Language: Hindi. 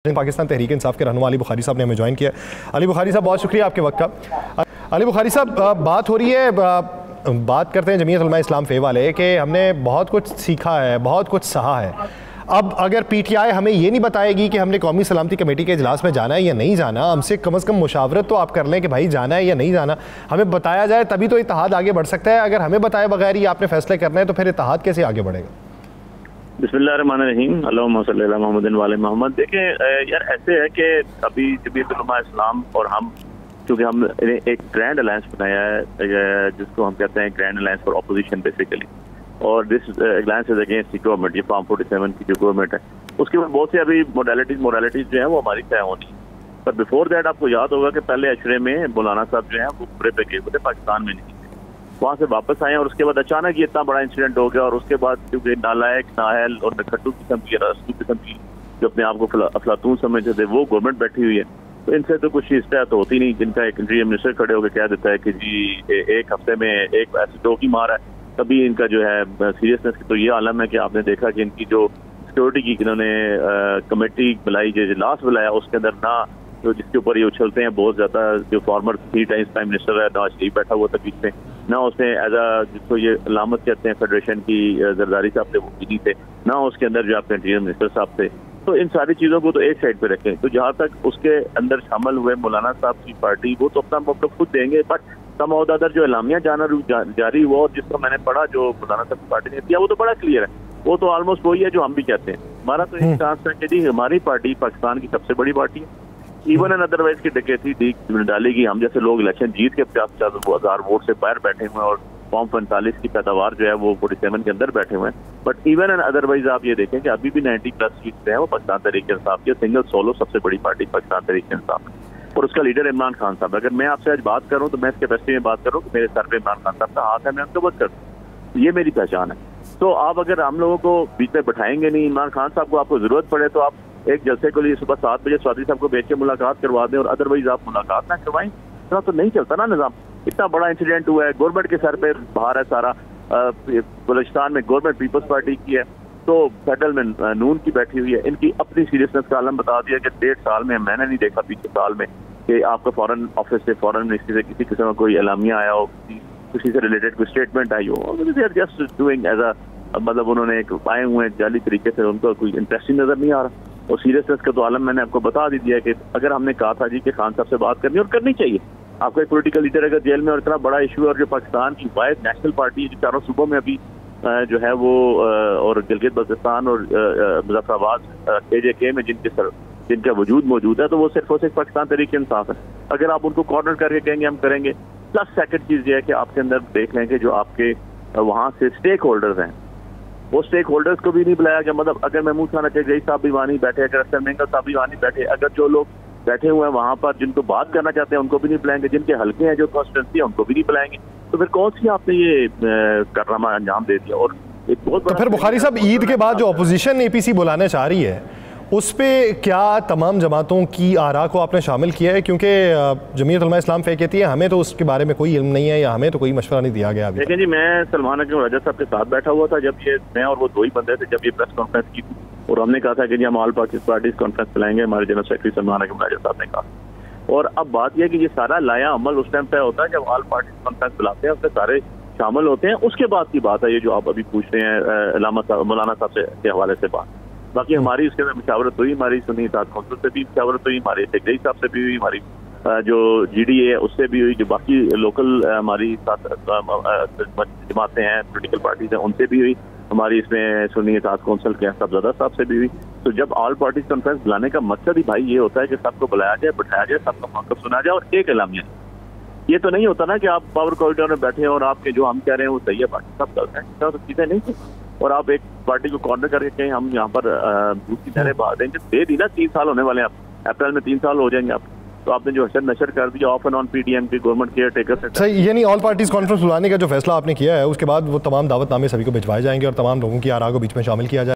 पाकिस्तान तहरीक इंसाफ के रहनुमा अली बुखारी साहब ने हमें ज्वाइन किया। अली बुखारी साहब, बहुत शुक्रिया आपके वक्त का। अली बुखारी साहब, बात हो रही है, बात करते हैं जमीयत उलमा इस्लाम फे वाले कि हमने बहुत कुछ सीखा है, बहुत कुछ सहा है। अब अगर पीटीआई हमें ये नहीं बताएगी कि हमने कौमी सलामती कमेटी के इजलास में जाना है या नहीं जाना, हमसे कम से कम मुशावरत तो आप कर लें कि भाई जाना है या नहीं जाना, हमें बताया जाए तभी तो इत्तेहाद आगे बढ़ सकता है। अगर हमें बताए बगैर ही आपने फैसले करना है तो फिर इत्तेहाद कैसे आगे बढ़ेगा? बिस्मिल्लाहिर्रहमानिर्रहीम, अल्लाहुम्मा सल्ली अला मुहम्मदिन व आले मोहम्मद। देखें यार, ऐसे है कि अभी जमीयत उलमा इस्लाम और हम, क्योंकि हम एक ग्रैंड अलायंस बनाया है जिसको हम कहते हैं grand alliance for opposition basically, और this alliance is against the government. ये फॉर्म 47 की जो गवर्नमेंट है उसके बाद बहुत से अभी मोडालिटीज जो है वो हमारी तय होनी है। पर बिफोर दैट आपको याद होगा कि पहले अशरे में मौलाना साहब जो है वो पूरे पे गए हुए थे, पाकिस्तान में नहीं, वहाँ से वापस आए और उसके बाद अचानक ये इतना बड़ा इंसिडेंट हो गया। और उसके बाद क्योंकि नालायक, नाहल और नखट्टू किस्म की, रस्तू किस्म की जो अपने आप को अफलातून समझते थे, वो गवर्नमेंट बैठी हुई है, तो इनसे तो कुछ इस्तेहा तो होती नहीं। जिनका एक इंटीरियर मिनिस्टर खड़े होकर कह देता है कि जी एक हफ्ते में एक ऐसी दो की मार है, तभी इनका जो है सीरियसनेस की तो ये आलम है कि आपने देखा कि इनकी जो सिक्योरिटी की इन्होंने कमेटी बुलाई, जो इजलास बुलाया, उसके अंदर ना जो जिसके ऊपर ये उछलते हैं बहुत ज्यादा, जो फॉर्मर 3 टाइम्स प्राइम मिनिस्टर है नवाज शरीफ बैठा हुआ था बीच में, ना उसने एज अ जिसको ये अलामत कहते हैं फेडरेशन की जरदारी साहब थे वो भी नहीं थे, ना उसके अंदर जो आपके इंटीरियर मिनिस्टर साहब थे। तो इन सारी चीजों को तो एक साइड पे रखें। तो जहाँ तक उसके अंदर शामिल हुए मौलाना साहब की पार्टी, वो तो अपना मौक़िफ़ खुद देंगे, बट समअदर जो एलामिया जारी हुआ और जिसको मैंने पढ़ा जो मौलाना साहब की पार्टी ने किया, वो तो बड़ा क्लियर है। वो तो ऑलमोस्ट वही है जो हम भी कहते हैं। हमारा तो एक चांस है कि जी हमारी पार्टी पाकिस्तान की सबसे बड़ी पार्टी है, इवन एंड अदरवाइज की डकैती डालेगी। हम जैसे लोग इलेक्शन जीत के 50,000 वोट से बाहर बैठे हुए हैं और फॉर्म 45 की पैदावार जो है वो 47 के अंदर बैठे हुए हैं, बट इवन एंड अदरवाइज आप ये देखें कि अभी भी 90+ सीट्स हैं वो पाकिस्तान तहरीक इंसाफ की, सिंगल सोलो सबसे बड़ी पार्टी पाकिस्तान तहरीक इंसाफ और उसका लीडर इमरान खान साहब। अगर मैं आपसे आज बात करूं तो मैं इस कैपेसिटी में बात करूं कि मेरे सर पे इमरान खान साहब का हाथ है, मैं उनको बात करूं, ये मेरी पहचान है। तो आप अगर हम लोगों को बीच में बैठाएंगे नहीं, इमरान खान साहब को आपको जरूरत पड़े तो आप एक जलसे के लिए सुबह 7 बजे चौधरी साहब को भेज के मुलाकात करवा दें और अदरवाइज आप मुलाकात ना करवाएं, इतना तो नहीं चलता ना निजाम। इतना बड़ा इंसिडेंट हुआ है, गवर्नमेंट के सर पे बाहर है सारा, बलूचिस्तान में गवर्नमेंट पीपल्स पार्टी की है, तो फेडरल में नून की बैठी हुई है। इनकी अपनी सीरियसनेस का आलम बता दिया कि 1.5 साल में मैंने नहीं देखा पिछले साल में कि आपका फॉरेन ऑफिस से, फॉरेन मिनिस्ट्री से किसी किस्म का कोई एलामिया आया हो, किसी से रिलेटेड कोई स्टेटमेंट आई हो। They are just doing as a, मतलब उन्होंने एक आए हुए हैं जाली तरीके से, उनको कोई इंटरेस्टिंग नजर नहीं आ रहा। और सीरियसनेस का तो आलम मैंने आपको बता दी दिया कि अगर हमने कहा था जी कि खान साहब से बात करनी और करनी चाहिए। आपका एक पॉलिटिकल लीडर अगर जेल में और इतना बड़ा इशू है और जो पाकिस्तान की वाहिद नेशनल पार्टी है जो चारों सूबों में अभी जो है वो और गिलगित बल्तिस्तान और मुजफ्फराबाद KJK में जिनका वजूद मौजूद है, तो वो सिर्फ और सिर्फ पाकिस्तान तहरीक इंसाफ है। अगर आप उनको कॉर्नर करके कहेंगे हम करेंगे। प्लस सेकंड चीज ये है कि आपके अंदर देख लेंगे जो आपके वहाँ से स्टेक होल्डर्स हैं, वो स्टेक होल्डर्स को भी नहीं बुलाया गया। मतलब अगर महमूद खान अचगई साहब भी वहाँ नहीं बैठे, अगर अख्तर मेंगल साहब भी वहाँ नहीं बैठे, अगर जो लोग बैठे हुए हैं वहाँ पर जिनको बात करना चाहते हैं उनको भी नहीं बुलाएंगे, जिनके हल्के हैं जो कॉन्स्टिट्यूंसी है उनको भी नहीं बुलाएंगे, तो फिर कौन सी आपने ये कारनामा अंजाम दे दिया। और एक बहुत तो फिर बुखारी साहब, ईद के बाद जो अपोजिशन APC बुलाना चाह रही है उस पर क्या तमाम जमातों की आरा को आपने शामिल किया है? क्योंकि जमीयत उलमा इस्लाम फे कहती है हमें तो उसके बारे में कोई इल्म नहीं है या हमें तो कोई मशवरा नहीं दिया गया। देखिए जी, मैं सलमान अकरम राजा साहब के साथ बैठा हुआ था जब ये, मैं और वो 2 ही बंदे थे जब ये प्रेस कॉन्फ्रेंस की थी, और हमने कहा था कि जी हम ऑल पार्टीज कॉन्फ्रेंस बुलाएंगे, हमारे जनरल सेक्रेटरी सलमान अकरम राजा साहब ने कहा। और अब बात यह कि ये सारा लाया अमल उस टाइम तय होता है जब ऑल पार्टीज कॉन्फ्रेंस बुलाते हैं, उसमें सारे शामिल होते हैं, उसके बाद की बात है ये जो आप अभी पूछ रहे हैं मौलाना साहब से के हवाले से बात। बाकी हमारी उसके अंदर मुशावरत हुई, हमारी सुन्नी इत्तेहाद कौंसिल से भी मुशावरत हुई, हमारे अचगई साहब से भी हुई, हमारी जो GDA है उससे भी हुई, जो बाकी लोकल हमारी साथ जमातें हैं, पोलिटिकल पार्टीज हैं, उनसे भी हुई, हमारी इसमें सुन्नी इत्तेहाद कौंसिल के साहबजादा साहब से भी हुई। तो जब ऑल पार्टीज कॉन्फ्रेंस बुलाने का मकसद ही भाई ये होता है कि सबको बुलाया जाए, बैठाया जाए, सबका मौक़िफ़ सुना जाए और एक एलामिया। ये तो नहीं होता ना कि आप पावर कॉरिडोर में बैठे हैं और आपके जो हम कह रहे हैं वो सही है, बाकी सब गलत है, तो चीजें नहीं थी। और आप एक पार्टी को कॉर्नर करके कहें हम यहाँ पर दूसरी तरह बात देंगे, दे दी ना, 3 साल होने वाले हैं, आप अप्रैल में 3 साल हो जाएंगे आप। तो आपने जो हशर नशर कर दिया ऑफ एंड ऑन PDM की गवर्नमेंट केयर टेकर से। सही, यानी ऑल पार्टीज कॉन्फ्रेंस बुलाने का जो फैसला आपने किया है उसके बाद वो तमाम दावतनामे सभी को भिजवाए जाएंगे और तमाम लोगों की आरा को बीच में शामिल किया जाए।